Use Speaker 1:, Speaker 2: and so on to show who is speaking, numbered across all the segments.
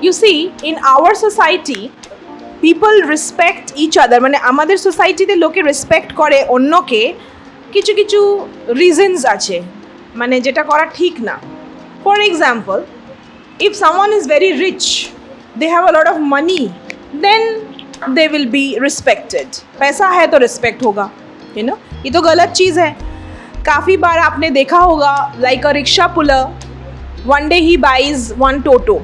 Speaker 1: You see, in our society, people respect each other. মানে আমাদের সোসাইটিতে লোকে রেসপেক্ট করে অন্যকে কিছু কিছু রিজনস আছে, মানে যেটা করা ঠিক না। For example, if someone is very rich, they have a lot of money, then they will be respected. पैसा है तो रिस्पेक्ट होगा, you know. ये तो गलत चीज़ है। काफ़ी बार आपने देखा होगा, like a rickshaw puller, one day he buys one toto,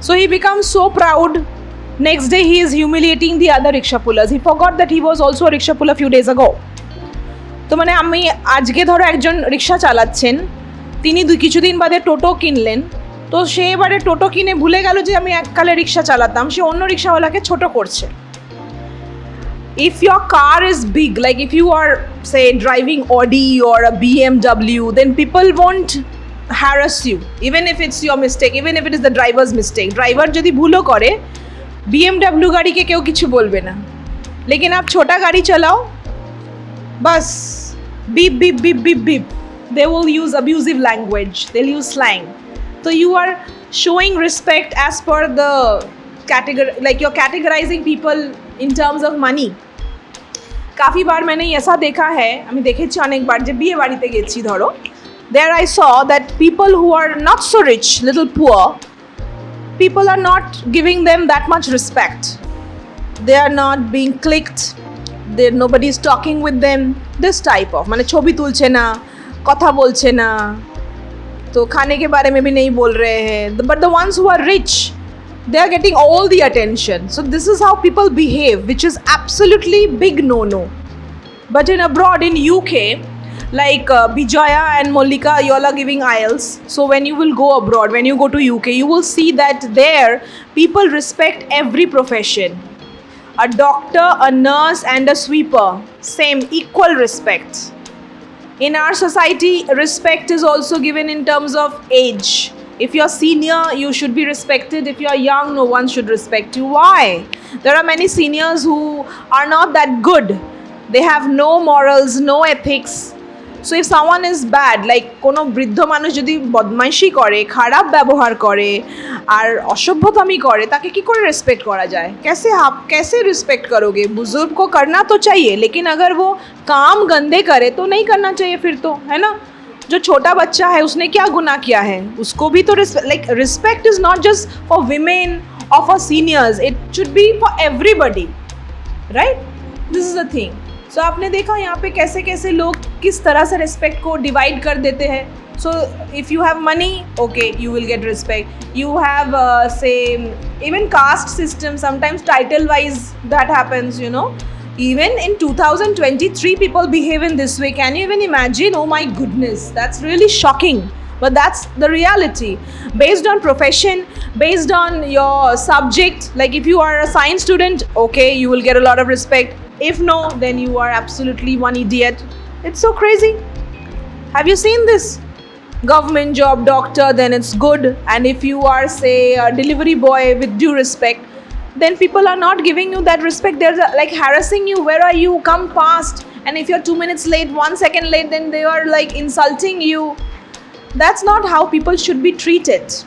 Speaker 1: so he becomes so proud. Next day he is humiliating the other rickshaw pullers. He forgot that he was also a rickshaw puller few days ago. তো মানে আমি আজকে ধরো একজন রিক্সা চালাচ্ছেন, তিনি কিছুদিন বাদে টোটো কিনলেন, তো সে এবারে টোটো কিনে ভুলে গেল যে আমি এককালে রিক্সা চালাতাম, সে অন্য রিক্সাওয়ালাকে ছোট করছে। If your car is big, like if you are say driving Audi or a BMW, then people won't harass you, even if it's your mistake, even if it is the driver's mistake. Driver যদি ভুলও করে, BMW গাড়িকে কেউ কিছু বলবে না। लेकिन आप छोटा गाड़ी चलाओ, बस beep beep beep beep beep, they will use abusive language, they'll use slang. So you are showing respect as per the category, like you're categorizing people in terms of money. काफ़ी बार मैंने ऐसा देखा है, আমি দেখেছি অনেক বার যে বিয়ে বাড়িতে গেছি ধরো, there I saw that people who are not so rich, little poor, people are not giving them that much respect. They are not being clicked, nobody is talking with them, this type of, মানে ছবি তুলছে না, কথা বলছে না, तो खाने के बारे में भी नहीं बोल रहे हैं. But the ones who are rich, they are getting all the attention. So this is how people behave, which is absolutely big no-no. But in abroad, in UK, like Bijaya and Molika, you all are giving IELTS. So when you will go abroad, when you go to UK, you will see that there people respect every profession. A doctor, a nurse and a sweeper, same, equal respect. In our society, respect is also given in terms of age. If you're senior, you should be respected. If you're young, no one should respect you. Why? There are many seniors who are not that good. They have no morals, no ethics. So if someone is bad, like কোনো বৃদ্ধ মানুষ যদি বদমাইশি করে, খারাপ ব্যবহার করে আর অসভ্যতামি করে, তাকে কি করে রেসপেক্ট করা যায়? कैसे रिस्पेक्ट करोगे? बुजुर्ग को करना तो चाहिए, लेकिन अगर वो काम गंदे करे तो नहीं करना चाहिए फिर तो, है ना? जो छोटा बच्चा है उसने क्या गुनाह किया है, उसको भी तो respect is not just for women और for seniors, it should be for everybody, right? This is the thing. So आपने देखा यहाँ पे कैसे कैसे लोग किस तरह से रिस्पेक्ट को डिवाइड कर देते हैं. So if you have money, okay, you will get respect. You have say even caste system, sometimes title wise that happens, you know. Even in 2023, people behave in this way. Can you even imagine? Oh my goodness, that's really shocking. But that's the reality. Based on profession, based on your subject, like if you are a science student, okay, you will get a lot of respect. If no, then you are absolutely one idiot. It's so crazy. Have you seen this? Government job, doctor, then it's good. And if you are, say, a delivery boy, with due respect, then people are not giving you that respect. They're like harassing you. Where are you? Come fast. And if you're 2 minutes late, 1 second late, then they are like insulting you. That's not how people should be treated.